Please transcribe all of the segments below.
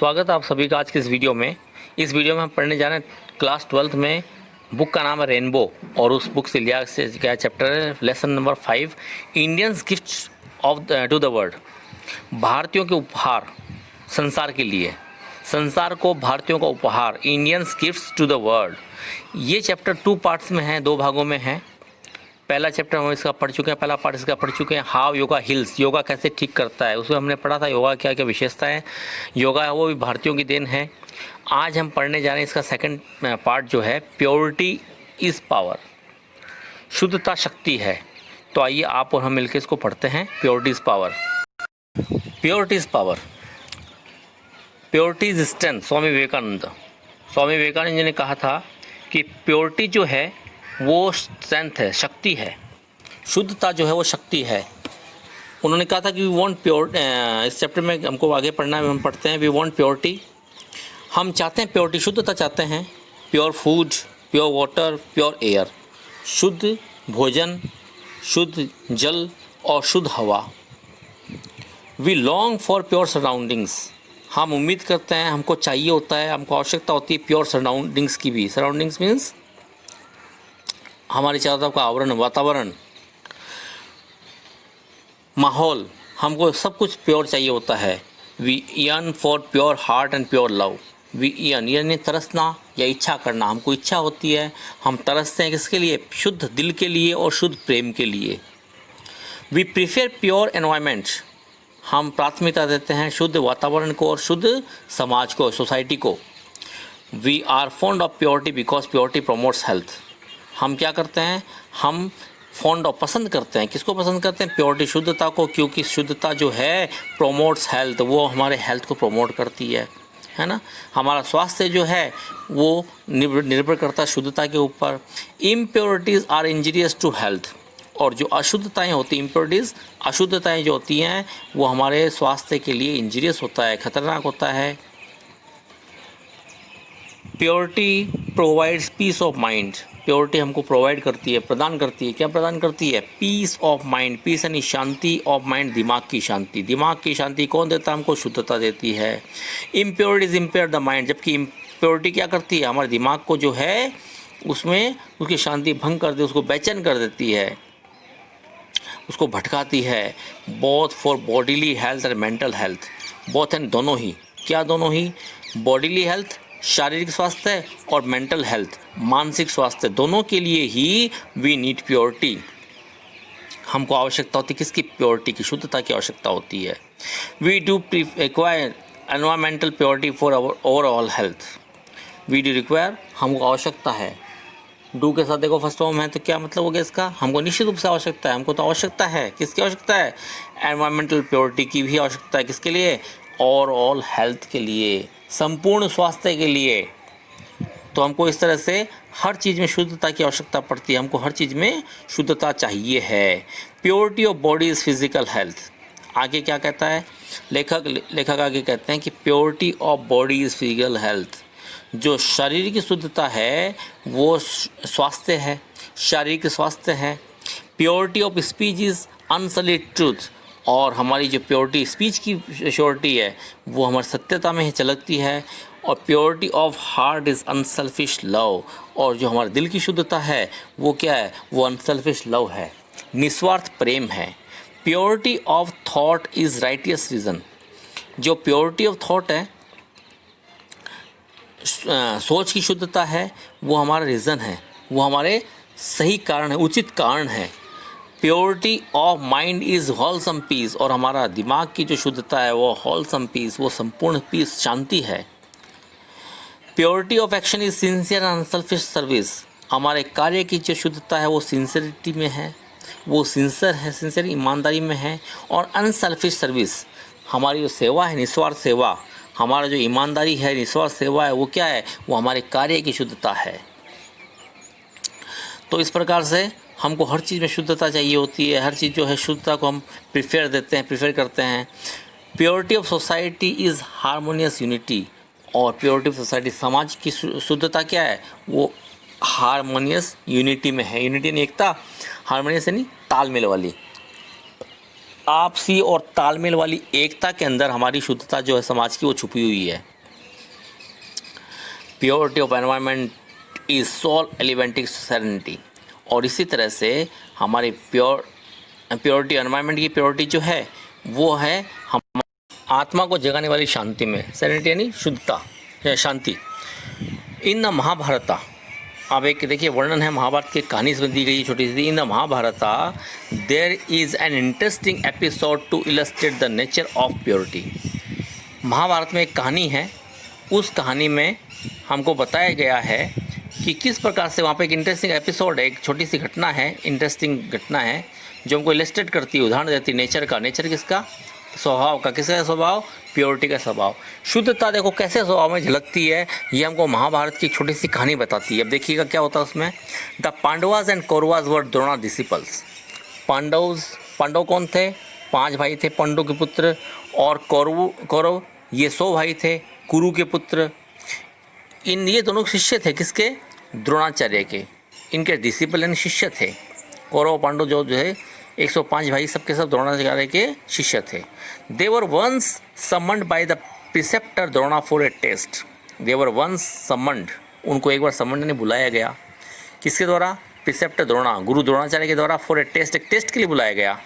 स्वागत है आप सभी का आज के इस वीडियो में। इस वीडियो में हम पढ़ने जा रहे हैं क्लास 12th में। बुक का नाम है रेनबो और उस बुक से लिया गया चैप्टर है lesson number 5 Indians gifts of to the world. भारतीयों के उपहार संसार के लिए, संसार को भारतीयों का उपहार, Indians gifts to the world. ये चैप्टर 2 पार्ट्स में है, 2 भागों में है। पहला चैप्टर हम इसका पढ़ चुके हैं, पहला पार्ट इसका पढ़ चुके हैं, हाउ योगा हील्स, योगा कैसे ठीक करता है। उसमें हमने पढ़ा था योगा क्या क्या विशेषता है, योगा है वो भी भारतीयों की देन है। आज हम पढ़ने जा रहे हैं इसका सेकंड पार्ट जो है प्योरिटी इज़ पावर, शुद्धता शक्ति है। तो आइए आप और हम मिलकर इसको पढ़ते हैं। Purity is power, purity is power, purity is strength. Swami Vivekananda ji ने कहा था कि प्योरिटी जो है वो स्ट्रेंथ है, शक्ति है, शुद्धता जो है वो शक्ति है। उन्होंने कहा था कि वी वांट प्योर, इस चैप्टर में हमको आगे पढ़ना है, हम पढ़ते हैं वी वांट प्योरिटी, हम चाहते हैं प्योरिटी, शुद्धता चाहते हैं। Pure food, pure water, pure air, शुद्ध भोजन, शुद्ध जल और शुद्ध हवा। We long for pure surroundings, हम उम्मीद करते हैं, हमको चाहिए होता है, हमको आवश्यकता होती है प्योर सराउंडिंग्स की भी। सराउंडिंग्स मीन्स हमारे चारों तरफ का आवरण, वातावरण, माहौल, हमको सब कुछ प्योर चाहिए होता है। We yearn for pure heart and pure love. We yearn यानी तरसना या इच्छा करना, हमको इच्छा होती है, हम तरसते हैं किसके लिए? शुद्ध दिल के लिए और शुद्ध प्रेम के लिए। वी प्रीफर प्योर एनवायरनमेंट, हम प्राथमिकता देते हैं शुद्ध वातावरण को और शुद्ध समाज को, सोसाइटी को। We are fond of purity because purity promotes health, हम क्या करते हैं, हम फॉन्ड ऑफ पसंद करते हैं, किसको पसंद करते हैं? प्योरिटी, शुद्धता को, क्योंकि शुद्धता जो है प्रोमोट्स हेल्थ, वो हमारे हेल्थ को प्रमोट करती है ना। हमारा स्वास्थ्य जो है वो निर्भर करता है शुद्धता के ऊपर। Impurities are injurious to health, और जो अशुद्धताएँ होती हैं, इम्प्योरिटीज़ अशुद्धताएँ जो होती हैं वो हमारे स्वास्थ्य के लिए इंजीरियस होता है, खतरनाक होता है। Purity provides peace of mind, purity हमको प्रोवाइड करती है, प्रदान करती है, क्या प्रदान करती है? पीस ऑफ माइंड, पीस यानी शांति, ऑफ माइंड दिमाग की शांति। दिमाग की शांति कौन देता है? हमको शुद्धता देती है। इम्प्योरिटीज इम्पेयर द माइंड, जबकि इम्प्योरिटी क्या करती है? हमारे दिमाग को जो है उसमें उसकी शांति भंग कर दे, उसको बेचैन कर देती है, उसको भटकाती है। बोथ फॉर बॉडीली हेल्थ और मेंटल हेल्थ, बोथ एंड दोनों ही, क्या दोनों ही? बॉडीली हेल्थ शारीरिक स्वास्थ्य और मेंटल हेल्थ मानसिक स्वास्थ्य, दोनों के लिए ही वी नीड प्योरिटी, हमको आवश्यकता होती है किसकी? प्योरिटी की, शुद्धता की आवश्यकता होती है। We do require environmental purity for our overall health. We do require, हमको आवश्यकता है। डू के साथ देखो फर्स्ट फॉर्म है तो क्या मतलब हो गया इसका? हमको निश्चित रूप से आवश्यकता है, हमको तो आवश्यकता है, किसकी आवश्यकता है? एनवायरमेंटल प्योरिटी की भी आवश्यकता है, किसके लिए? ओवरऑल हेल्थ के लिए, संपूर्ण स्वास्थ्य के लिए। तो हमको इस तरह से हर चीज़ में शुद्धता की आवश्यकता पड़ती है, हमको हर चीज़ में शुद्धता चाहिए है। Purity of body is physical health. आगे क्या कहता है लेखक आगे कहते हैं कि purity of body is physical health, जो शरीर की शुद्धता है वो स्वास्थ्य है, शारीरिक स्वास्थ्य है। Purity of speech is unsullied truth, और हमारी जो प्योरिटी स्पीच की श्योरिटी है वो हमारी सत्यता में ही झलकती है। और purity of heart is unselfish love, और जो हमारे दिल की शुद्धता है वो क्या है? वो अनसेल्फिश लव है, निस्वार्थ प्रेम है। Purity of thought is righteous reason, जो प्योरिटी ऑफ थॉट है, सोच की शुद्धता है, वो हमारा रीज़न है, वो हमारे सही कारण है, उचित कारण है। Purity of mind is wholesome peace, और हमारा दिमाग की जो शुद्धता है वो होलसम पीस, वो संपूर्ण पीस, शांति है। Purity of action is sincere and unselfish service, हमारे कार्य की जो शुद्धता है वो सिंसियरिटी में है, वो सिंसियर है, सिंसियर ईमानदारी में है। और अनसेल्फिश सर्विस, हमारी जो सेवा है, निस्वार्थ सेवा, हमारा जो ईमानदारी है, निस्वार्थ सेवा है, वो क्या है? वो हमारे कार्य की शुद्धता है। तो इस प्रकार से हमको हर चीज़ में शुद्धता चाहिए होती है, हर चीज़ जो है शुद्धता को हम प्रीफर करते हैं। Purity of society is harmonious unity, और प्योरिटी ऑफ सोसाइटी, समाज की शुद्धता क्या है? वो हारमोनियस यूनिटी में है। यूनिटी यानी एकता, हारमोनियस यानी तालमेल वाली, आपसी और तालमेल वाली एकता के अंदर हमारी शुद्धता जो है समाज की वो छुपी हुई है। Purity of environment is soul elevating serenity. और इसी तरह से हमारी प्योरिटी एनवायरनमेंट की प्योरिटी जो है वो है हम आत्मा को जगाने वाली शांति में, सेरेनिटी यानी शुद्धता या शांति। इन द महाभारता, अब एक देखिए वर्णन है महाभारत की, कहानी इसमें दी गई है छोटी सी। In the Mahabharata there is an interesting episode to illustrate the nature of purity. Mahabharat में एक कहानी है, उस कहानी में हमको बताया गया है कि किस प्रकार से वहाँ पे एक इंटरेस्टिंग एपिसोड है, एक छोटी सी घटना है, इंटरेस्टिंग घटना है जो हमको इलस्ट्रेट करती है, उदाहरण देती है नेचर का। नेचर किसका? स्वभाव का। किसका स्वभाव? प्योरिटी का स्वभाव। शुद्धता देखो कैसे स्वभाव में झलकती है, ये हमको महाभारत की छोटी सी कहानी बताती है। अब देखिएगा क्या होता है उसमें। The Pandavas and Kauravas were Drona disciples. Pandava कौन थे? 5 भाई थे, पांडु के पुत्र। और कौरव ये 100 भाई थे, कुरु के पुत्र। ये दोनों शिष्य थे किसके? द्रोणाचार्य के। इनके डिसिपल शिष्य थे। कौरव पांडव जो है 105 भाई सबके सब द्रोणाचार्य के शिष्य थे। They were once summoned by the preceptor Drona for a test. They were once summoned, उनको एक बार समन्ड ने बुलाया गया। किसके द्वारा? प्रिसेप्टर द्रोणा, गुरु द्रोणाचार्य के द्वारा। फॉर ए टेस्ट, एक टेस्ट के लिए बुलाया गया।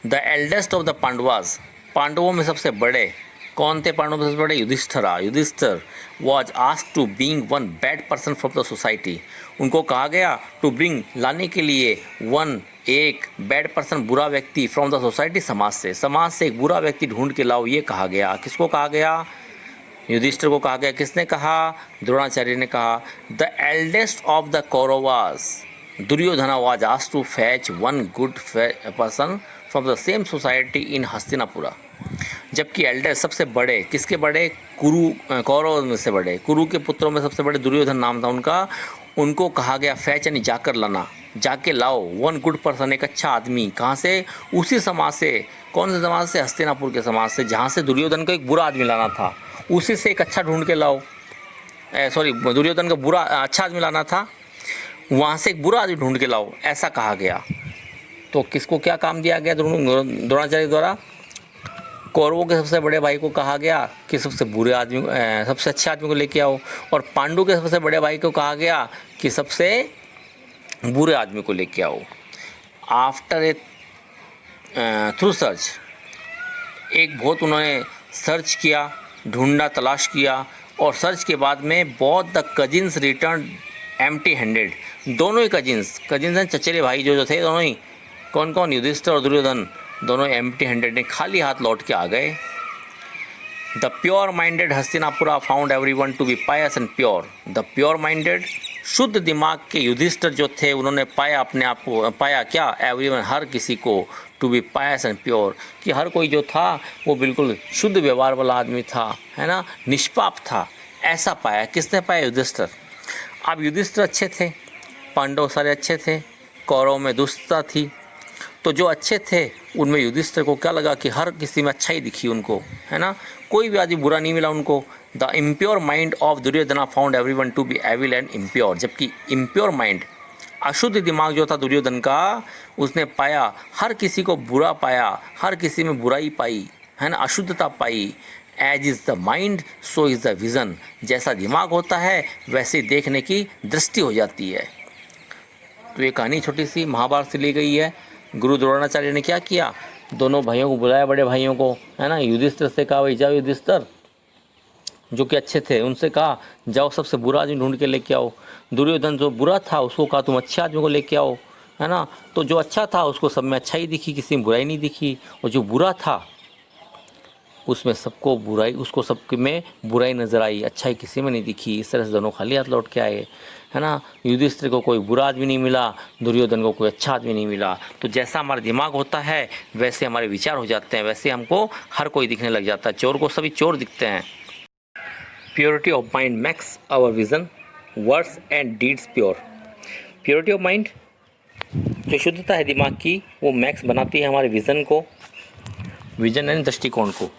The eldest of the Pandavas, पांडवों में सबसे बड़े कौन थे? पांडवों में सबसे बड़े Yudhishthira was asked to being one bad person from the society. उनको कहा गया टू ब्रिंग, लाने के लिए, वन एक बैड पर्सन, बुरा व्यक्ति, फ्रॉम द सोसाइटी, समाज से एक बुरा व्यक्ति ढूंढ के लाओ, ये कहा गया। किसको कहा गया? युधिष्ठिर को कहा गया। किसने कहा? द्रोणाचार्य ने कहा। The eldest of the Kauravas Duryodhana was asked to fetch one good person from the same society in Hastinapura. जबकि एल्डर सबसे बड़े, किसके बड़े? कौरव में से बड़े, कुरु के पुत्रों में सबसे बड़े दुर्योधन नाम था उनका। उनको कहा गया फैच यानी जाकर लाना, जाके लाओ वन गुड पर्सन, एक अच्छा आदमी। कहाँ से? उसी समाज से। कौन से समाज से? हस्तिनापुर के समाज से, जहाँ से दुर्योधन को एक बुरा आदमी लाना था, उसी से एक अच्छा ढूंढ के लाओ। दुर्योधन का बुरा अच्छा आदमी लाना था, वहाँ से एक बुरा आदमी ढूंढ के लाओ, ऐसा कहा गया। तो किसको क्या काम दिया गया द्रोणाचार्य द्वारा? कौरवों के सबसे बड़े भाई को कहा गया कि सबसे बुरे आदमी, सबसे अच्छे आदमी को लेके आओ। और पांडु के सबसे बड़े भाई को कहा गया कि सबसे बुरे आदमी को लेके आओ। आफ्टर ए थ्रू सर्च, एक बहुत उन्होंने सर्च किया, ढूंढा, तलाश किया। और सर्च के बाद में both the cousins return empty handed. दोनों ही कजिन्स हैं चचेरे भाई जो थे दोनों ही, कौन? युधिष्ठिर और दुर्योधन, दोनों एम्प्टी हैंडेड ने, खाली हाथ लौट के आ गए। The pure minded Hastinapura found everyone to be pious and pure. The pure minded, शुद्ध दिमाग के युधिष्ठिर जो थे उन्होंने पाया अपने आप को, पाया क्या? एवरीवन, हर किसी को, to be pious and pure, कि हर कोई जो था वो बिल्कुल शुद्ध व्यवहार वाला आदमी था, है ना, निष्पाप था, ऐसा पाया। किसने पाया? युधिष्ठिर। अब युधिष्ठिर अच्छे थे, पांडव सारे अच्छे थे, कौरव में दुष्टता थी। तो जो अच्छे थे उनमें युधिष्ठिर को क्या लगा कि हर किसी में अच्छा ही दिखी उनको, है ना, कोई भी आदमी बुरा नहीं मिला उनको। The impure mind of Duryodhana found everyone to be evil and impure. जबकि इम्प्योर माइंड, अशुद्ध दिमाग जो था दुर्योधन का, उसने पाया, हर किसी को बुरा पाया, हर किसी में बुराई पाई, है ना, अशुद्धता पाई। As is the mind so is the vision. जैसा दिमाग होता है वैसे देखने की दृष्टि हो जाती है। तो ये कहानी छोटी सी महाभारत से ली गई है। गुरु द्रोणाचार्य ने क्या किया? दोनों भाइयों को बुलाया, बड़े भाइयों को, है ना। युधिष्ठिर से कहा, भाई जाओ युधिष्ठिर, जो कि अच्छे थे, उनसे कहा जाओ सबसे बुरा आदमी ढूंढ के लेके आओ। दुर्योधन जो बुरा था उसको कहा तुम अच्छे आदमी को लेके आओ, है ना। तो जो अच्छा था उसको सब में अच्छा ही दिखी, किसी में बुराई नहीं दिखी। और जो बुरा था उसमें सबको बुराई, उसको सब में बुराई नज़र आई, अच्छाई किसी में नहीं दिखी। इस तरह से दोनों खाली हाथ लौट के आए, है ना। युधिष्ठिर को कोई बुरा आदमी नहीं मिला, दुर्योधन को कोई अच्छा आदमी नहीं मिला। तो जैसा हमारा दिमाग होता है वैसे हमारे विचार हो जाते हैं, वैसे हमको हर कोई दिखने लग जाता है। चोर को सभी चोर दिखते हैं। Purity of mind makes our vision, words and deeds pure. Purity of mind, जो शुद्धता है दिमाग की, वो मैक्स बनाती है हमारे विज़न को, विजन यानी दृष्टिकोण को।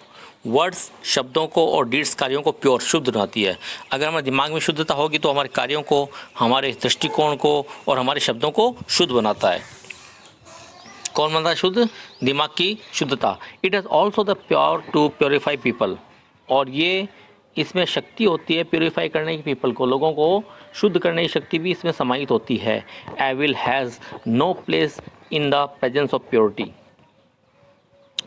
वर्ड्स शब्दों को और डीड्स कार्यों को प्योर, शुद्ध बनाती है। अगर हमारे दिमाग में शुद्धता होगी तो हमारे कार्यों को, हमारे दृष्टिकोण को और हमारे शब्दों को शुद्ध बनाता है। कौन बनाता है शुद्ध? दिमाग की शुद्धता। It has also the pure to purify people. और ये इसमें शक्ति होती है प्योरीफाई करने की पीपल को, लोगों को शुद्ध करने की शक्ति भी इसमें समाहित होती है। Evil has no place in the presence of purity,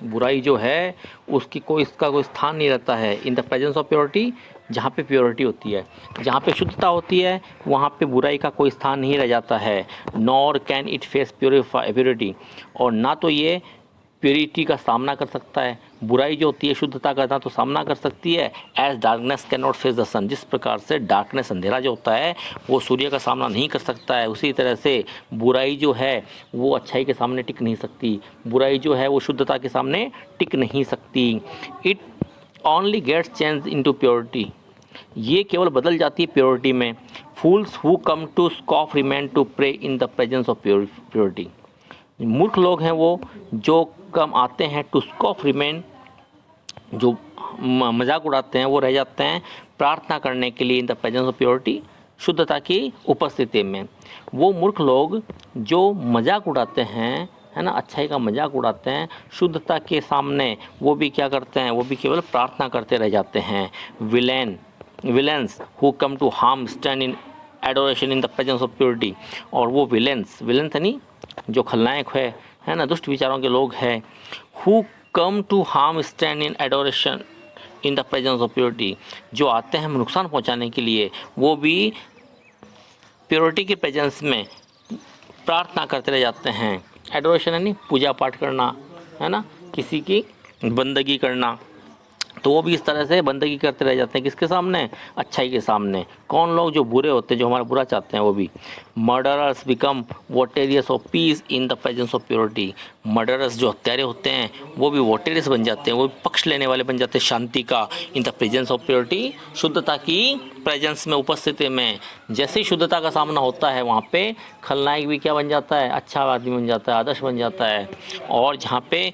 बुराई जो है उसकी इसका कोई स्थान नहीं रहता है इन द प्रेजेंस ऑफ प्योरिटी, जहाँ पे प्योरिटी होती है, जहाँ पे शुद्धता होती है वहाँ पे बुराई का कोई स्थान नहीं रह जाता है। Nor can it face purity, और ना तो ये प्योरिटी का सामना कर सकता है, बुराई जो होती है शुद्धता का ना तो सामना कर सकती है। As darkness cannot face the sun, जिस प्रकार से डार्कनेस अंधेरा जो होता है वो सूर्य का सामना नहीं कर सकता है, उसी तरह से बुराई जो है वो अच्छाई के सामने टिक नहीं सकती, बुराई जो है वो शुद्धता के सामने टिक नहीं सकती। It only gets change into purity, ये केवल बदल जाती है प्योरिटी में। Fools who come to scoff remain to pray in the presence of purity, मूर्ख लोग हैं वो जो कम आते हैं, टू स्कॉफ रिमेन, जो मजाक उड़ाते हैं वो रह जाते हैं प्रार्थना करने के लिए इन द प्रेजेंस ऑफ प्योरिटी, शुद्धता की उपस्थिति में। वो मूर्ख लोग जो मजाक उड़ाते हैं, है ना, अच्छाई का मजाक उड़ाते हैं, शुद्धता के सामने वो भी क्या करते हैं, वो भी केवल प्रार्थना करते रह जाते हैं। Villains who come to harm stand in adoration in the presence of purity, और वो विलेंस यानी जो खलनायक है ना, दुष्ट विचारों के लोग हैं। Who come to harm stand in adoration in the presence of purity, जो आते हैं नुकसान पहुंचाने के लिए, वो भी प्योरिटी के प्रेजेंस में प्रार्थना करते रह जाते हैं। एडोरेशन यानी पूजा पाठ करना, है ना, किसी की बंदगी करना, तो वो भी इस तरह से बंदगी करते रह जाते हैं किसके सामने, अच्छाई के सामने। कौन लोग, जो बुरे होते हैं, जो हमारा बुरा चाहते हैं वो भी। Murderers become votaries of peace in the presence of purity, murderers जो हत्यारे होते हैं वो भी वोटेरियस बन जाते हैं, वो भी पक्ष लेने वाले बन जाते हैं शांति का इन द प्रेजेंस ऑफ प्योरिटी, शुद्धता की प्रेजेंस में, उपस्थिति में। जैसे ही शुद्धता का सामना होता है वहाँ पे खलनायक भी क्या बन जाता है, अच्छा आदमी बन जाता है, आदर्श बन जाता है। और जहाँ पे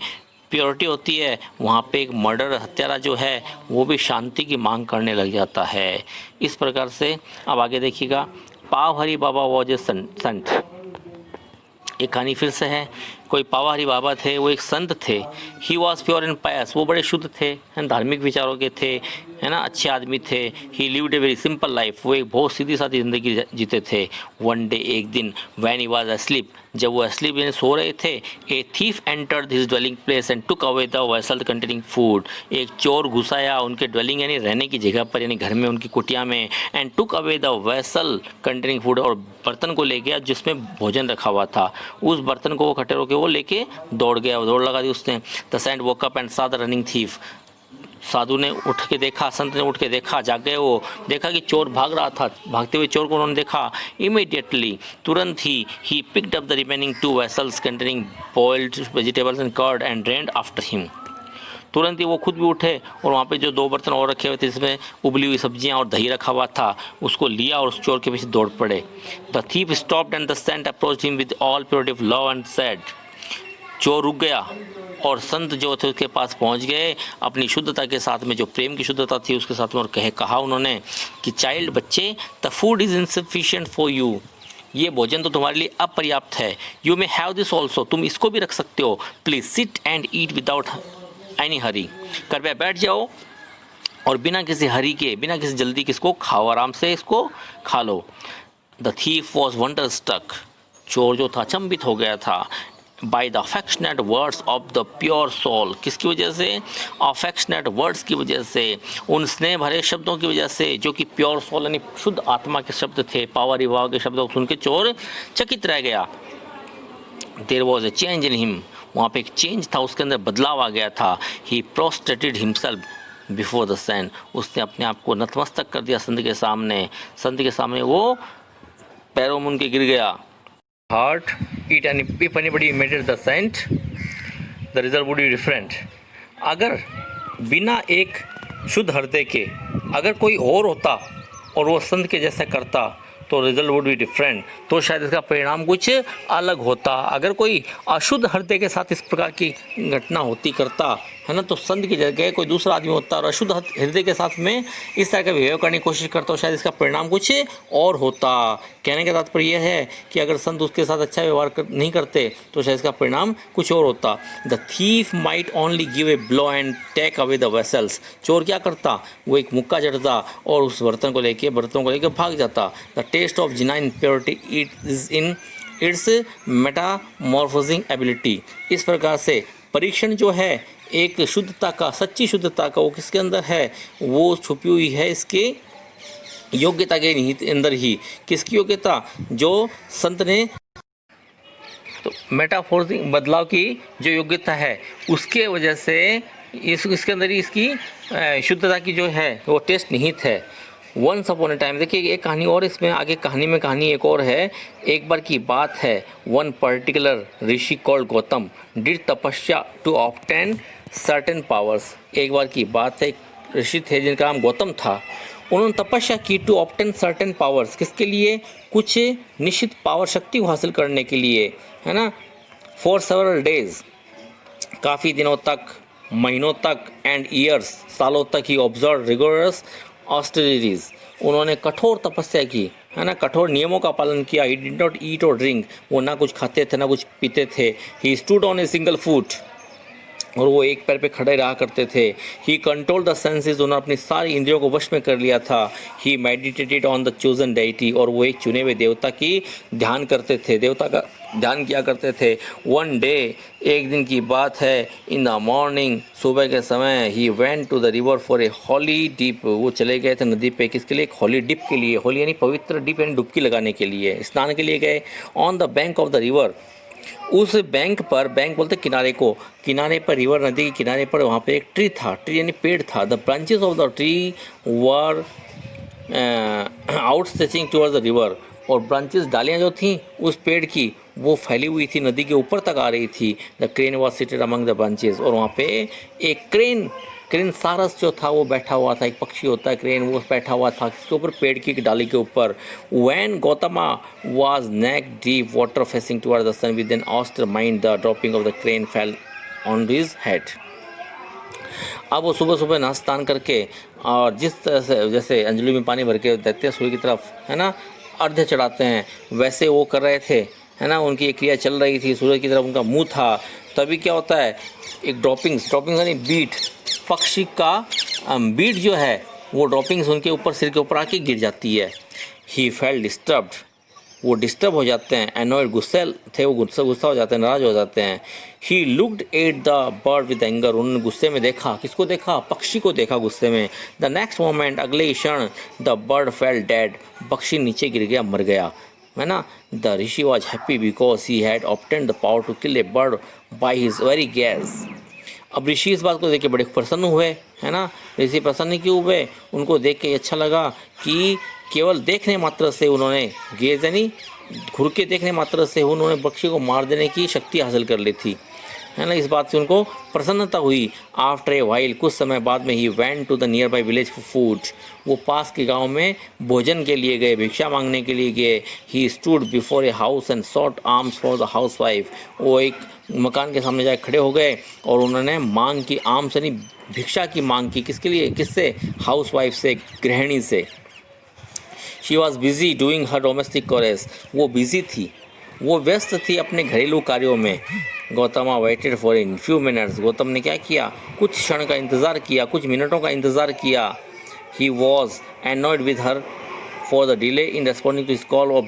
प्योरिटी होती है वहाँ पे एक मर्डर, हत्यारा जो है वो भी शांति की मांग करने लग जाता है। इस प्रकार से अब आगे देखिएगा। पावहरी बाबा वॉज ए संत, एक कहानी फिर से है। कोई पावहरी बाबा थे, वो एक संत थे। ही वॉज प्योर एंड पायस, वो बड़े शुद्ध थे, धार्मिक विचारों के थे, है ना, अच्छे आदमी थे। ही lived a very simple life, वो एक बहुत सीधी सादी ज़िंदगी जीते थे। वन डे, एक दिन, व्हेन ही वाज अस्लीप, जब वो अस्लीप यानी सो रहे थे, a thief entered his dwelling place and took away the vessel containing food, एक चोर घुसाया उनके ड्वेलिंग यानी रहने की जगह पर, यानी घर में, उनकी कुटिया में। And took away the vessel containing food, और बर्तन को ले गया जिसमें भोजन रखा हुआ था, उस बर्तन को वो खट्टे होकर वो लेके दौड़ गया, दौड़ लगा दी उसने। The saint woke up and saw the running thief, साधु ने उठ के देखा, संत ने उठ के देखा, जाग गए वो, देखा कि चोर भाग रहा था, भागते हुए चोर को उन्होंने देखा। इमीडिएटली, तुरंत ही picked up the remaining 2 vessels containing boiled vegetables and curd and ran after him, तुरंत ही वो खुद भी उठे और वहाँ पे जो 2 बर्तन और रखे हुए थे जिसमें उबली हुई सब्जियाँ और दही रखा हुआ था उसको लिया और उस चोर के पीछे दौड़ पड़े। The thief stopped and the saint approached him with all purity of love and said, चोर रुक गया और संत जो थे उसके पास पहुंच गए अपनी शुद्धता के साथ में, जो प्रेम की शुद्धता थी उसके साथ में, और कहा उन्होंने कि चाइल्ड, बच्चे, the food is insufficient for you, ये भोजन तो तुम्हारे लिए अपर्याप्त है। You may have this also, तुम इसको भी रख सकते हो। Please sit and eat without any hurry, कृपया बैठ जाओ और बिना किसी हरी के, बिना किसी जल्दी के इसको खाओ, आराम से इसको खा लो। The thief was wonderstruck, चोर जो था अचंभित हो गया था। By the affectionate words of the pure soul, किसकी वजह से, अफेक्शनेट वर्ड्स की वजह से, उन स्नेह भरे शब्दों की वजह से जो कि प्योर सोल यानी शुद्ध आत्मा के शब्द थे, पावर विवाह के शब्दों को सुन के चोर चकित रह गया। There was a change in him, वहाँ पे एक चेंज था, उसके अंदर बदलाव आ गया था। ही प्रोस्ट्रेटेड हिमसेल्फ बिफोर द सेंट, उसने अपने आप को नतमस्तक कर दिया संत के सामने, संत के सामने वो पैरों में उनके गिर गया। Heart it and if anybody imitated the saint the result would be different, अगर बिना एक शुद्ध हृदय के अगर कोई और होता और वो संत के जैसा करता तो रिजल्ट वुड बी डिफरेंट, तो शायद इसका परिणाम कुछ अलग होता। अगर कोई अशुद्ध हृदय के साथ इस प्रकार की घटना होती करता, है ना। तो संत की जगह कोई दूसरा आदमी होता और अशुद्ध हृदय के साथ में इस तरह का बिहेव करने की कोशिश करता, शायद इसका परिणाम कुछ और होता। कहने का तात्पर्य यह है कि अगर संत उसके साथ अच्छा व्यवहार नहीं करते तो शायद इसका परिणाम कुछ और होता। The thief might only give a blow and take away the vessels. चोर क्या करता, वो एक मुक्का जड़ता और उस बर्तन को लेके भाग जाता। The test of genuine purity it is in its metamorphosing ability. इस प्रकार से परीक्षण जो है एक शुद्धता का, सच्ची शुद्धता का, वो किसके अंदर है, वो छुपी हुई है इसके योग्यता के अंदर ही। किसकी योग्यता, जो संत ने, तो मेटाफोर्सिंग बदलाव की जो योग्यता है उसके वजह से इसके अंदर ही इसकी शुद्धता की जो है वो टेस्ट निहित है। वंस अपॉन ए टाइम, देखिए एक कहानी और इसमें आगे कहानी एक और है। एक बार की बात है, one particular Rishi called Gautam did तपस्या टू ऑब्टेन सर्टेन पावर्स। एक बार की बात है, एक ऋषि थे जिनका नाम गौतम था, उन्होंने तपस्या की टू ऑब्टेन सर्टेन पावर्स। किसके लिए, कुछ निश्चित पावर शक्ति को हासिल करने के लिए, है ना। फॉर सेवरल डेज, काफ़ी दिनों तक, महीनों तक, एंड ईयर्स, सालों तक ही ऑब्जर्व रिगोरस ऑस्टेरिटीज, उन्होंने कठोर तपस्या की, है ना, कठोर नियमों का पालन किया। ही डिड नॉट ईट और ड्रिंक, वो ना कुछ खाते थे ना कुछ पीते थे। He stood on a single foot, और वो एक पैर पे खड़े रहा करते थे। ही कंट्रोल द सेंसेस, उन्होंने अपनी सारी इंद्रियों को वश में कर लिया था। He meditated on the chosen deity, और वो एक चुने हुए देवता की ध्यान करते थे, देवता का ध्यान किया करते थे। वन डे, एक दिन की बात है, इन द मॉर्निंग, सुबह के समय, he went to the river for a holy dip, वो चले गए थे नदी पे, किसके लिए, एक हॉली डिप के लिए। हॉली यानी पवित्र, डिप यानी डुबकी लगाने के लिए, स्नान के लिए गए। On the bank of the river, उस बैंक पर, बैंक बोलते किनारे को, किनारे पर, रिवर नदी के किनारे पर, वहाँ पे एक ट्री था, ट्री यानी पेड़ था। The branches of the tree were out stretching towards the river, और ब्रांचेस, डालियाँ जो थीं उस पेड़ की, वो फैली हुई थी, नदी के ऊपर तक आ रही थी। The crane was seated among the branches, और वहाँ पे एक क्रेन सारस जो था वो बैठा हुआ था, एक पक्षी होता है क्रेन, वो बैठा हुआ था किसके ऊपर, पेड़ की डाली के ऊपर। When Gautama was neck deep water facing towards the sun with an austere mind, the dropping of the crane fell on his head. अब वो सुबह सुबह नाश्ता स्नान करके, और जिस तरह से जैसे अंजलि में पानी भर के देते हैं सूर्य की तरफ, है ना, अर्घ्य चढ़ाते हैं, वैसे वो कर रहे थे, है ना, उनकी एक क्रिया चल रही थी, सूर्य की तरफ उनका मुंह था। तभी क्या होता है, एक ड्रॉपिंग्स यानी बीट, पक्षी का बीट जो है वो ड्रॉपिंग्स उनके ऊपर, सिर के ऊपर आके गिर जाती है। ही फेल्ट डिस्टर्ब्ड, वो डिस्टर्ब हो जाते हैं। एनॉयड, गुस्से थे वो, गुस्सा हो जाते हैं, नाराज हो जाते हैं। He looked at the bird with anger, उन्होंने गुस्से में देखा, किसको देखा, पक्षी को देखा गुस्से में। द नेक्स्ट मोमेंट, अगले ही क्षण, द बर्ड फेल डेड, पक्षी नीचे गिर गया, मर गया, है ना। The rishi was happy because he had obtained the power to kill a bird by his very gaze. अब ऋषि इस बात को देख के बड़े प्रसन्न हुए, है ना। ऋषि प्रसन्न क्यों हुए, उनको देख के अच्छा लगा कि केवल देखने मात्र से उन्होंने, गेज यानी घुर के देखने मात्र से उन्होंने पक्षी को मार देने की शक्ति हासिल कर ली थी, है ना। इस बात से उनको प्रसन्नता हुई। आफ्टर ए वाइल, कुछ समय बाद में, he went to the nearby village for food, वो पास के गांव में भोजन के लिए गए, भिक्षा मांगने के लिए गए। He stood before a house and sought alms for the housewife, वो एक मकान के सामने जाके खड़े हो गए और उन्होंने मांग की, आर्म्स यानी भिक्षा की मांग की, किसके लिए, किससे, हाउस वाइफ से, गृहिणी से। She was busy doing her domestic chores, वो बिजी थी, वो व्यस्त थी अपने घरेलू कार्यों में। Gautama waited for in few minutes, Gautam ने क्या किया, कुछ क्षण का इंतज़ार किया, कुछ मिनटों का इंतज़ार किया। He was annoyed with her for the delay in responding to his call of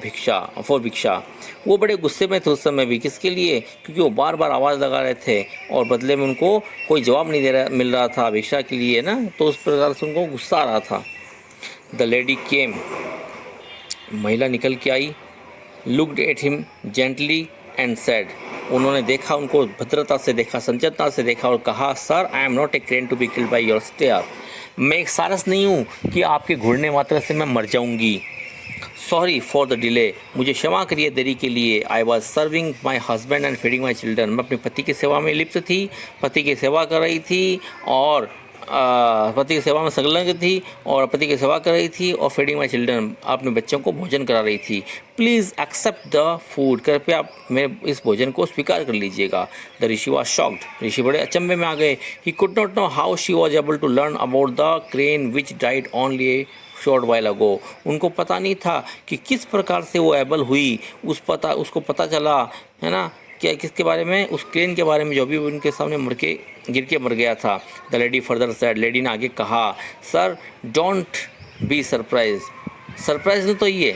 bhiksha, वो बड़े गुस्से में थे उस समय भी, किसके लिए, क्योंकि वो बार बार आवाज़ लगा रहे थे और बदले में उनको कोई जवाब नहीं मिल रहा था भिक्षा के लिए ना, तो उस प्रकार से उनको गुस्सा आ रहा था। द लेडी केम, महिला निकल के आई। Looked at him gently and said, उन्होंने देखा, उनको भद्रता से देखा, संचेतना से देखा और कहा, sir I am not a crane to be killed by your stare, मैं एक सारस नहीं हूँ कि आपके घूरने मात्र से मैं मर जाऊँगी। सॉरी फॉर द डिले, मुझे क्षमा करिए देरी के लिए। I was serving my husband and feeding my children, मैं अपने पति की सेवा में लिप्त थी, पति की सेवा कर रही थी और पति की सेवा में संलग्न थी और पति की सेवा कर रही थी और फीडिंग माई चिल्ड्रन, अपने बच्चों को भोजन करा रही थी। प्लीज़ एक्सेप्ट द फूड, कृपया आप मेरे इस भोजन को स्वीकार कर लीजिएगा। द ऋषि वॉज शॉक्ड, ऋषि बड़े अचंभे में आ गए। He could not know how she was able to learn about the crane which died only short while ago. उनको पता नहीं था कि किस प्रकार से वो एबल हुई, उसको पता चला, है ना, क्या किसके बारे में, उस क्रेन के बारे में जो भी उनके सामने गिर के मर गया था। The lady further said, lady ने आगे कहा, sir don't be surprise, surprise में तो ये,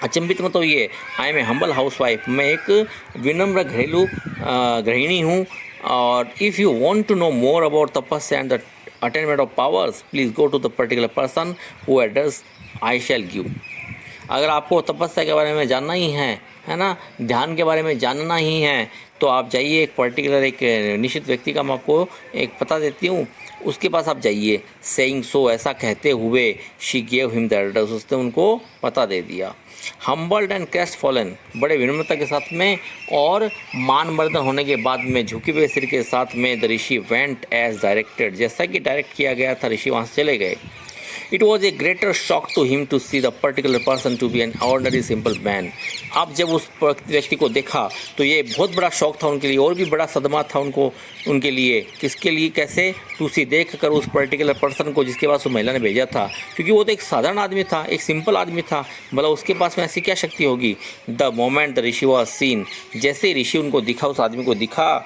अचंभित में तो ये, I am a humble housewife, मैं एक विनम्र घरेलू गृहिणी हूँ। और if you want to know more about tapasya and the attainment of powers, please go to the particular person who address I shall give. अगर आपको तपस्या के बारे में जानना ही है ना, ध्यान के बारे में जानना ही है, तो आप जाइए एक पर्टिकुलर, एक निश्चित व्यक्ति का मैं आपको एक पता देती हूँ, उसके पास आप जाइए। सेइंग सो, ऐसा कहते हुए, she gave him the address, उसने उनको पता दे दिया। हम्बल्ड एंड क्रेस्ट फॉलन, बड़े विनम्रता के साथ में और मान मर्दन होने के बाद में झुके हुए सिर के साथ में the rishi went as directed, जैसा कि डायरेक्ट किया गया था ऋषि वहाँ से चले गए। It was a greater shock to him to see the particular person to be an ordinary simple man. अब जब उस व्यक्ति को देखा तो ये बहुत बड़ा शौक था उनके लिए, और भी बड़ा सदमा था उनके लिए। किसके लिए, कैसे, टू सी, देख कर उस पर्टिकुलर पर्सन को जिसके पास वो महिला ने भेजा था, क्योंकि वो तो एक साधारण आदमी था, एक सिंपल आदमी था, भला उसके पास में ऐसी क्या शक्ति होगी। The moment the rishi was seen, जैसे ही ऋषि उनको दिखा, उस आदमी को दिखा,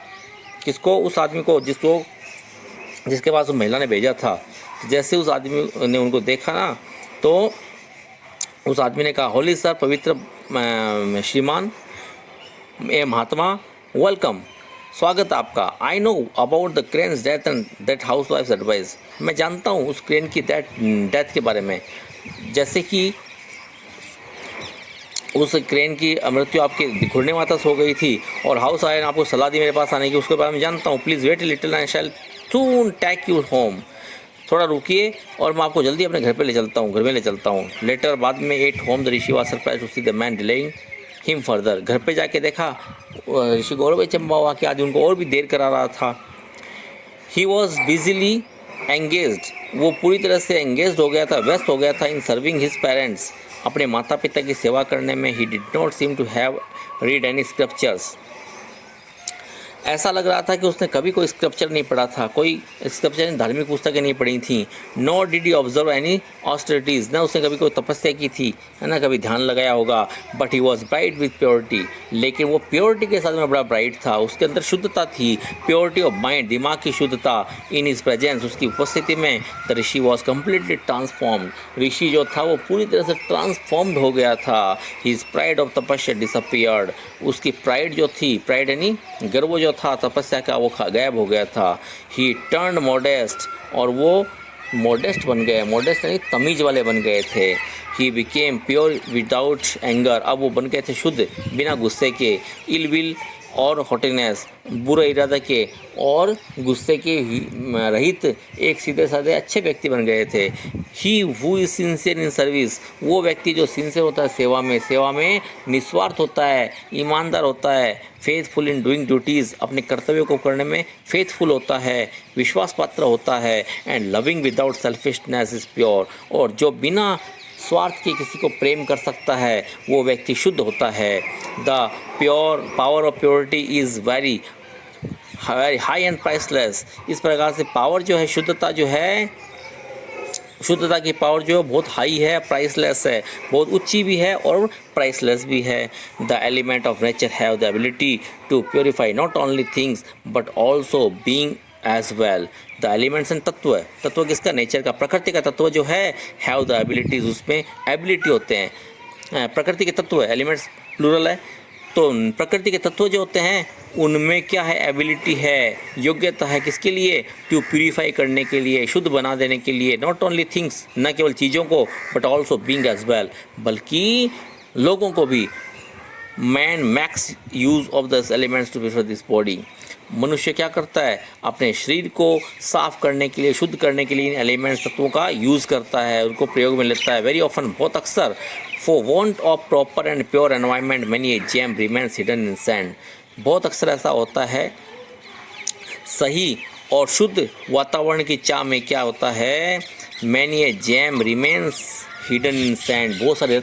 किसको, उस आदमी को जिसके पास वो महिला ने भेजा था, जैसे उस आदमी ने उनको देखा ना, तो उस आदमी ने कहा, होली सर, पवित्र श्रीमान, ए महात्मा, वेलकम, स्वागत आपका। I know about the cranes death and that house wife advice, मैं जानता हूँ उस क्रेन की डेथ के बारे में, जैसे कि उस क्रेन की मृत्यु आपके घुड़ने माता से हो गई थी और हाउस वाइफ ने आपको सलाह दी मेरे पास आने की, उसके बारे में जानता हूँ। Please wait little I shall soon take you home, थोड़ा रुकिए और मैं आपको जल्दी अपने घर पे ले चलता हूँ, घर में ले चलता हूँ। लेटर, बाद में, at home the rishi was surprise to see the man delaying him further, घर पे जाके देखा ऋषि को और भी चंबा हुआ कि आदमी उनको और भी देर करा रहा था। ही वॉज बिजीली एंगेज्ड, वो पूरी तरह से एंगेज्ड हो गया था, व्यस्त हो गया था, इन सर्विंग हिज पेरेंट्स, अपने माता पिता की सेवा करने में। He did not seem to have read any scriptures, ऐसा लग रहा था कि उसने कभी कोई स्क्रिप्चर नहीं पढ़ा था, कोई स्क्रिप्चर, धार्मिक पुस्तकें नहीं पढ़ी थी। Not did he observe any austerities, न उसने कभी कोई तपस्या की थी, है ना, कभी ध्यान लगाया होगा। But he was bright with purity, लेकिन वो प्योरिटी के साथ में बड़ा ब्राइट था, उसके अंदर शुद्धता थी, प्योरिटी ऑफ माइंड, दिमाग की शुद्धता। इन हिज प्रेजेंस, उसकी उपस्थिति में, the rishi was completely transformed, ऋषि जो था वो पूरी तरह से ट्रांसफॉर्म्ड हो गया था। हिज प्राइड ऑफ तपस्या डिसअपियर्ड, उसकी प्राइड जो थी, प्राइड यानी गर्व जो था तपस्या का, वो गायब हो गया था। ही टर्न मॉडेस्ट, और वो मॉडेस्ट बन गए, मॉडेस्ट यानी तमीज़ वाले बन गए थे। He became pure without anger, अब वो बन गए थे शुद्ध बिना गुस्से के, इल विल और हॉटिनेस, बुरे इरादे के और गुस्से के रहित एक सीधे साधे अच्छे व्यक्ति बन गए थे। He who is sincere in service, वो व्यक्ति जो सिंसियर होता है सेवा में निस्वार्थ होता है, ईमानदार होता है। फेथफुल इन डूइंग ड्यूटीज़, अपने कर्तव्यों को करने में फेथफुल होता है, विश्वास पात्र होता है। And loving without selfishness is pure, और जो बिना स्वार्थ के किसी को प्रेम कर सकता है वो व्यक्ति शुद्ध होता है। The pure power of purity is very high and priceless, इस प्रकार से पावर जो है, शुद्धता जो है, शुद्धता की पावर जो है बहुत हाई है, प्राइसलेस है, बहुत ऊंची भी है और प्राइसलेस भी है। The element of nature have the ability to purify not only things but also being as well. The elements and तत्व किसका, नेचर का, प्रकृति का तत्व जो है, हैव द एबिलिटीज, उसमें एबिलिटी होते हैं। प्रकृति के तत्व, एलिमेंट्स प्लूरल है, तो प्रकृति के तत्व जो होते हैं उनमें क्या है, एबिलिटी है, योग्यता है, किसके लिए, टू प्यूरीफाई करने के लिए, शुद्ध बना देने के लिए। नॉट ओनली थिंग्स, न केवल चीज़ों को, but also being as well, बल्कि लोगों को भी। Man makes use of this elements to purify this body, मनुष्य क्या करता है, अपने शरीर को साफ करने के लिए, शुद्ध करने के लिए इन एलिमेंट्स तत्वों का यूज़ करता है, उनको प्रयोग में लेता है। वेरी ऑफन, बहुत अक्सर, for want of proper and pure environment many a gem remains hidden in sand, बहुत अक्सर ऐसा होता है, सही और शुद्ध वातावरण की चाह में क्या होता है, many a gem remains hidden in sand, बहुत सारे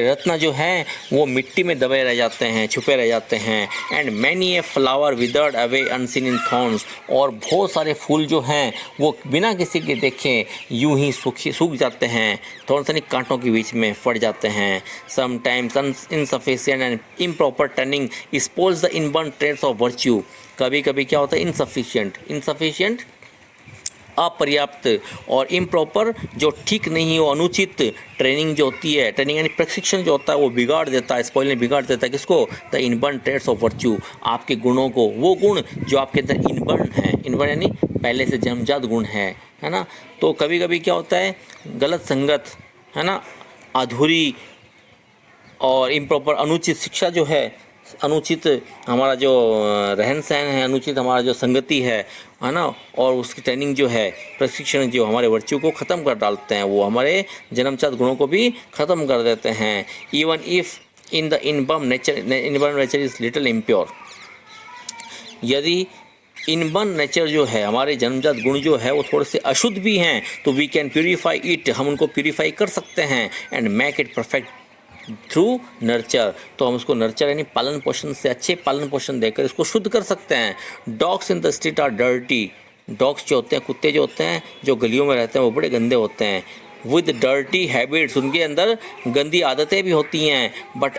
रत्न जो हैं वो मिट्टी में दबे रह जाते हैं, छुपे रह जाते हैं। And many a flower withered away unseen in thorns, और बहुत सारे फूल जो हैं वो बिना किसी के देखे यूं ही सूख जाते हैं, थॉर्न्स यानी कांटों के बीच में फट जाते हैं। Sometimes insufficient and improper turning spoils the inborn traits of virtue, कभी कभी क्या होता है, इनसफिशिएंट अपर्याप्त और इम्प्रॉपर जो ठीक नहीं हो, अनुचित ट्रेनिंग जो होती है, ट्रेनिंग यानी प्रशिक्षण जो होता है वो बिगाड़ देता है, स्पॉइल ने बिगाड़ देता है किसको, the inborn traits of virtue, आपके गुणों को, वो गुण जो आपके अंदर इनबर्न है, इनबर्न यानी पहले से जन्मजात गुण है ना। तो कभी कभी क्या होता है, गलत संगत है ना, अधूरी और इम्प्रॉपर अनुचित शिक्षा जो है, अनुचित हमारा जो रहन सहन है, अनुचित हमारा जो संगति है ना, और उसकी ट्रेनिंग जो है, प्रशिक्षण जो हमारे वर्च्यू को ख़त्म कर डालते हैं, वो हमारे जन्मजात गुणों को भी ख़त्म कर देते हैं। Even if in the inborn nature is little impure, यदि इनबर्न नेचर जो है, हमारे जन्मजात गुण जो है वो थोड़े से अशुद्ध भी हैं, तो वी कैन प्यूरीफाई इट, हम उनको प्यूरीफाई कर सकते हैं, and make it perfect through nurture, तो हम उसको नर्चर यानी पालन पोषण से, अच्छे पालन पोषण देकर इसको शुद्ध कर सकते हैं। Dogs in the street are dirty, dogs जो होते हैं, कुत्ते जो होते हैं जो गलियों में रहते हैं वो बड़े गंदे होते हैं। विद डर्टी हैबिट्स, उनके अंदर गंदी आदतें भी होती हैं। But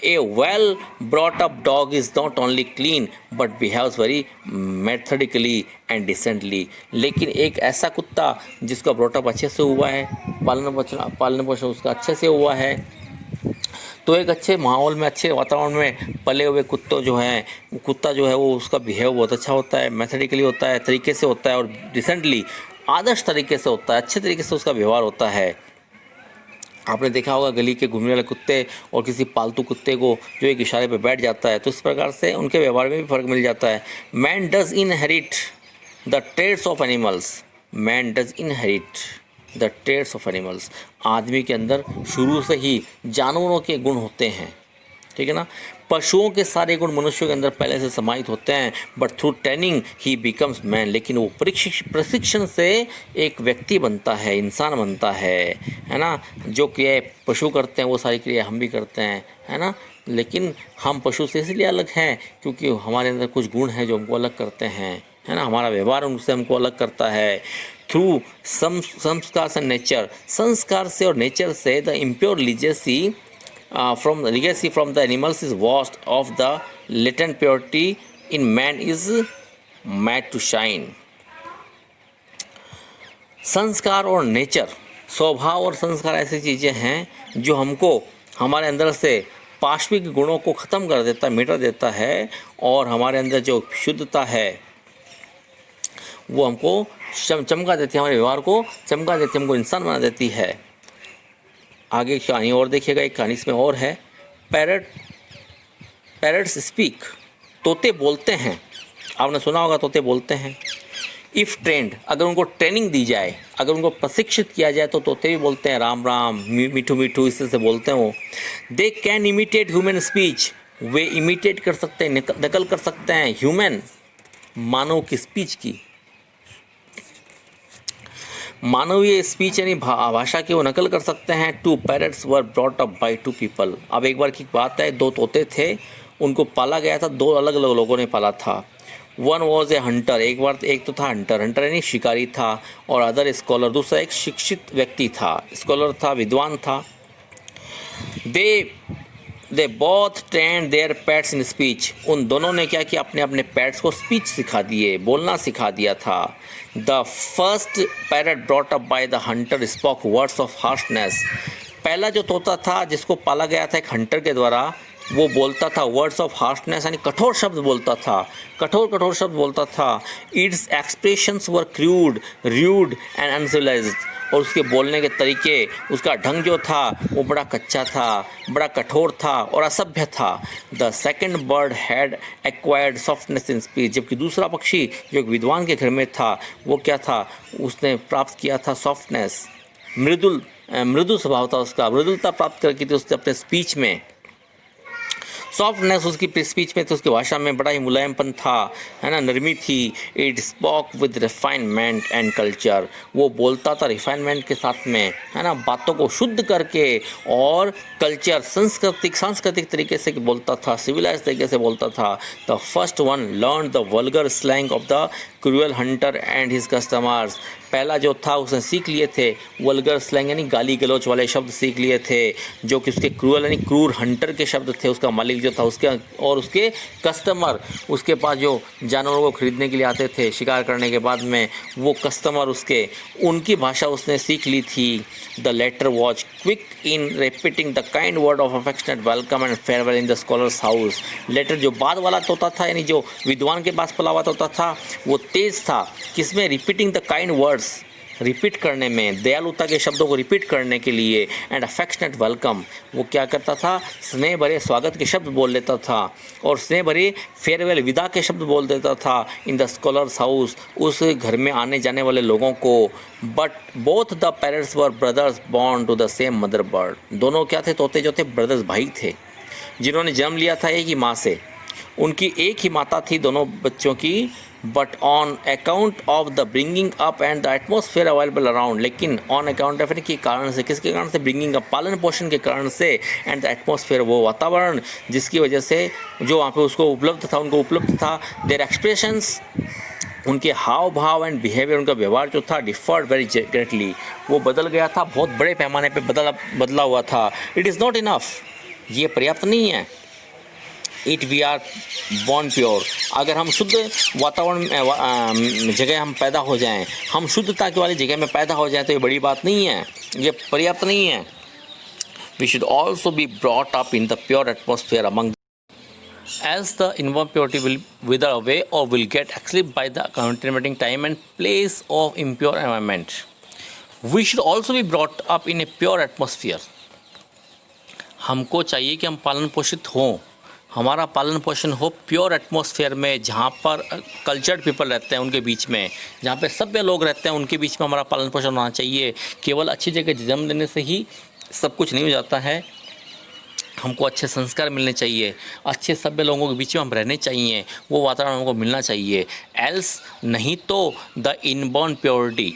a well brought up dog is not only clean but behaves very methodically and decently, लेकिन एक ऐसा कुत्ता जिसका ब्रॉटअप अच्छे से हुआ है, पालन पोषण उसका अच्छे से हुआ है, तो एक अच्छे माहौल में, अच्छे वातावरण में पले हुए कुत्ता जो है वो उसका बिहेव बहुत अच्छा होता है, मैथडिकली होता है, तरीके से होता है, और डिसेंटली आदर्श तरीके से होता है, अच्छे तरीके से उसका व्यवहार होता है। आपने देखा होगा गली के घूमने वाले कुत्ते और किसी पालतू कुत्ते को जो एक इशारे पर बैठ जाता है, तो इस प्रकार से उनके व्यवहार में भी फ़र्क मिल जाता है। Man does inherit the traits of animals, man does inherit the traits of animals, आदमी के अंदर शुरू से ही जानवरों के गुण होते हैं, ठीक है ना। पशुओं के सारे गुण मनुष्यों के अंदर पहले से समाहित होते हैं, but through training he becomes man, लेकिन वो प्रशिक्षण से एक व्यक्ति बनता है, इंसान बनता है ना। जो क्रियाएं पशु करते हैं वो सारी क्रियाएं हम भी करते हैं, है ना, लेकिन हम पशु से इसलिए अलग हैं क्योंकि हमारे अंदर कुछ गुण हैं जो हमको अलग करते हैं, है ना, हमारा व्यवहार उनसे हमको अलग करता है। थ्रू संस्कार एंड नेचर, संस्कार से और नेचर से the impure legacy from the animals is washed off, the latent purity in man is made to shine। संस्कार और नेचर, स्वभाव और संस्कार ऐसी चीज़ें हैं जो हमको हमारे अंदर से पाश्विक गुणों को ख़त्म कर देता, मिटा देता है, और हमारे अंदर जो शुद्धता है वो हमको चमका देती है, हमारे व्यवहार को चमका देती है, हमको इंसान बना देती है। आगे कहानी और देखिएगा, एक कहानी इसमें और है। पैरट्स स्पीक, तोते बोलते हैं, आपने सुना होगा तोते बोलते हैं। इफ़ ट्रेंड, अगर उनको ट्रेनिंग दी जाए, अगर उनको प्रशिक्षित किया जाए तो तोते भी बोलते हैं, राम राम, मीठू मीठू, इस तरह से बोलते हैं वो। They can imitate human speech, way imitate कर सकते हैं, नकल कर सकते हैं ह्यूमन, मानव की स्पीच की, मानवीय स्पीच यानी भाषा की वो नकल कर सकते हैं। Two parrots were brought up by two people, अब एक बार की बात है, दो तोते थे, उनको पाला गया था, दो अलग अलग लोगों ने पाला था। वन वॉज ए हंटर, एक तो था हंटर, हंटर यानी शिकारी था, और अदर स्कॉलर, दूसरा एक शिक्षित व्यक्ति था, स्कॉलर था, विद्वान था। They both trained their pets in speech, उन दोनों ने क्या किया, अपने अपने पेट्स को स्पीच सिखा दिए, बोलना सिखा दिया था। The first parrot brought up by the Hunter spoke words of harshness, पहला जो तोता था जिसको पाला गया था एक हंटर के द्वारा, वो बोलता था वर्ड्स ऑफ हार्शनेस यानी कठोर शब्द बोलता था, कठोर शब्द बोलता था। It's expressions were crude, rude and uncivilised, और उसके बोलने के तरीके, उसका ढंग जो था वो बड़ा कच्चा था, बड़ा कठोर था और असभ्य था। The second bird had acquired softness in speech, जबकि दूसरा पक्षी जो एक विद्वान के घर में था वो क्या था, उसने प्राप्त किया था सॉफ्टनेस, मृदु स्वभाव था उसका, मृदुलता प्राप्त करके थी उसने अपने स्पीच में। सॉफ्टनेस उसकी स्पीच में तो उसकी भाषा में बड़ा ही मुलायमपन था, है ना, नरमी थी। It spoke with refinement and culture, वो बोलता था रिफाइनमेंट के साथ में, है ना, बातों को शुद्ध करके और कल्चर सांस्कृतिक तरीके से बोलता था, सिविलाइज तरीके से बोलता था। The first one learn the vulgar slang of the cruel Hunter and his customers, पहला जो था उसने सीख लिए थे वल्गर स्लैंग यानी गाली गलौच वाले शब्द सीख लिए थे, जो कि उसके क्रूअल यानी क्रूर हंटर के शब्द थे, उसका मालिक जो था उसके, और उसके कस्टमर, उसके पास जो जानवरों को खरीदने के लिए आते थे शिकार करने के बाद में, वो कस्टमर उसके, उनकी भाषा उसने सीख ली थी। The latter was quick in repeating the kind word of affectionate welcome and farewell in the scholar's house, latter जो बाद वाला तोता था यानी जो विद्वान के पास पला हुआ तोता था, वो तेज था किसमें, repeating the kind words, repeat करने में, दयालुता के शब्दों को रिपीट करने के लिए, एंड अफेक्शनेट वेलकम, वो क्या करता था, स्नेह भरे स्वागत के शब्द बोल लेता था, और स्नेह भरे फेयरवेल विदा के शब्द बोल देता था इन द स्कॉलर्स हाउस, उस घर में आने जाने वाले लोगों को। But both the parents were brothers born to the same mother bird, दोनों क्या थे, तोते जो थे ब्रदर्स, भाई थे, जिन्होंने जन्म लिया था एक ही माँ से, उनकी एक ही माता थी दोनों बच्चों की। But on account of the bringing up and the atmosphere available around, लेकिन ऑन अकाउंट ऑफ के कारण से, किसके कारण से, ब्रिंगिंग अप पालन पोषण के कारण से, एंड द एटमोसफेयर वो वातावरण जिसकी वजह से जो वहाँ पे उसको उपलब्ध था, उनको उपलब्ध था, देयर एक्सप्रेशंस, उनके हाव भाव एंड बिहेवियर, उनका व्यवहार जो था, डिफर्ड वेरी ग्रेटली, वो बदल गया था, बहुत बड़े पैमाने पे बदला हुआ था। इट इज़ नॉट इनफ, ये पर्याप्त नहीं है। It we are born pure, अगर हम शुद्ध वातावरण जगह हम पैदा हो जाएं, हम शुद्धता की वाली जगह में पैदा हो जाएं, तो ये बड़ी बात नहीं है, ये पर्याप्त नहीं है। We should also be brought up in the pure atmosphere among, as the impurity will wither away or will get eclipsed by the contaminating time and place of impure environment. We should also be brought up in a pure atmosphere. हमको चाहिए कि हम पालन पोषित हों, हमारा पालन पोषण हो प्योर एटमॉस्फेयर में, जहाँ पर कल्चर्ड पीपल रहते हैं उनके बीच में, जहाँ पे सभ्य लोग रहते हैं उनके बीच में हमारा पालन पोषण होना चाहिए। केवल अच्छी जगह जन्म लेने से ही सब कुछ नहीं हो जाता है, हमको अच्छे संस्कार मिलने चाहिए, अच्छे सभ्य लोगों के बीच में हम रहने चाहिए, वो वातावरण हमको मिलना चाहिए। एल्स नहीं तो द इनबॉर्न प्योरिटी,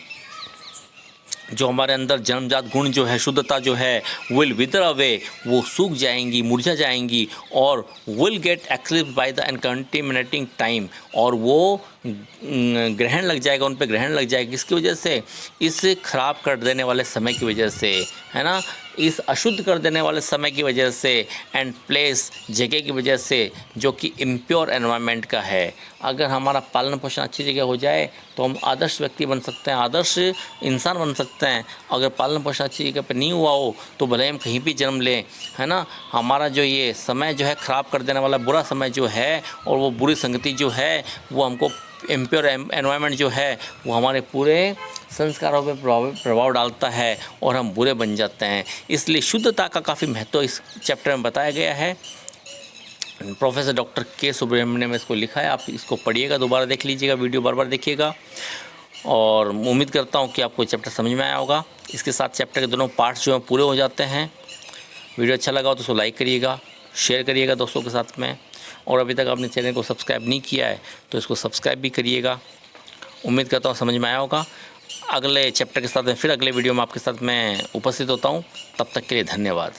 जो हमारे अंदर जन्मजात गुण जो है, शुद्धता जो है, विल विदर अवे, वो सूख जाएंगी, मुरझा जाएंगी, और will get eclipse by the uncontaminating time, और वो ग्रहण लग जाएगा, उन पे ग्रहण लग जाएगा, किसकी वजह से, इस खराब कर देने वाले समय की वजह से, है ना, इस अशुद्ध कर देने वाले समय की वजह से, एंड प्लेस जगह की वजह से जो कि इम्प्योर एनवायरनमेंट का है। अगर हमारा पालन पोषण अच्छी जगह हो जाए तो हम आदर्श व्यक्ति बन सकते हैं, आदर्श इंसान बन सकते हैं। अगर पालन पोषण अच्छी जगह पर नहीं हुआ हो तो भले हम कहीं भी जन्म लें, है ना, हमारा जो ये समय जो है ख़राब कर देने वाला बुरा समय जो है, और वो बुरी संगति जो है, वो हमको इम्प्योर एनवायरनमेंट जो है वो हमारे पूरे संस्कारों पे प्रभाव डालता है और हम बुरे बन जाते हैं। इसलिए शुद्धता का काफ़ी महत्व इस चैप्टर में बताया गया है। प्रोफेसर डॉक्टर के सुब्रमण्यम ने इसको लिखा है, आप इसको पढ़िएगा, दोबारा देख लीजिएगा, वीडियो बार बार देखिएगा, और उम्मीद करता हूँ कि आपको चैप्टर समझ में आया होगा। इसके साथ चैप्टर के दोनों पार्ट्स जो हैं पूरे हो जाते हैं। वीडियो अच्छा लगा हो तो उसको लाइक करिएगा, शेयर करिएगा दोस्तों के साथ में, और अभी तक आपने चैनल को सब्सक्राइब नहीं किया है तो इसको सब्सक्राइब भी करिएगा। उम्मीद करता हूँ समझ में आया होगा। अगले चैप्टर के साथ में फिर अगले वीडियो में आपके साथ मैं उपस्थित होता हूँ। तब तक के लिए धन्यवाद।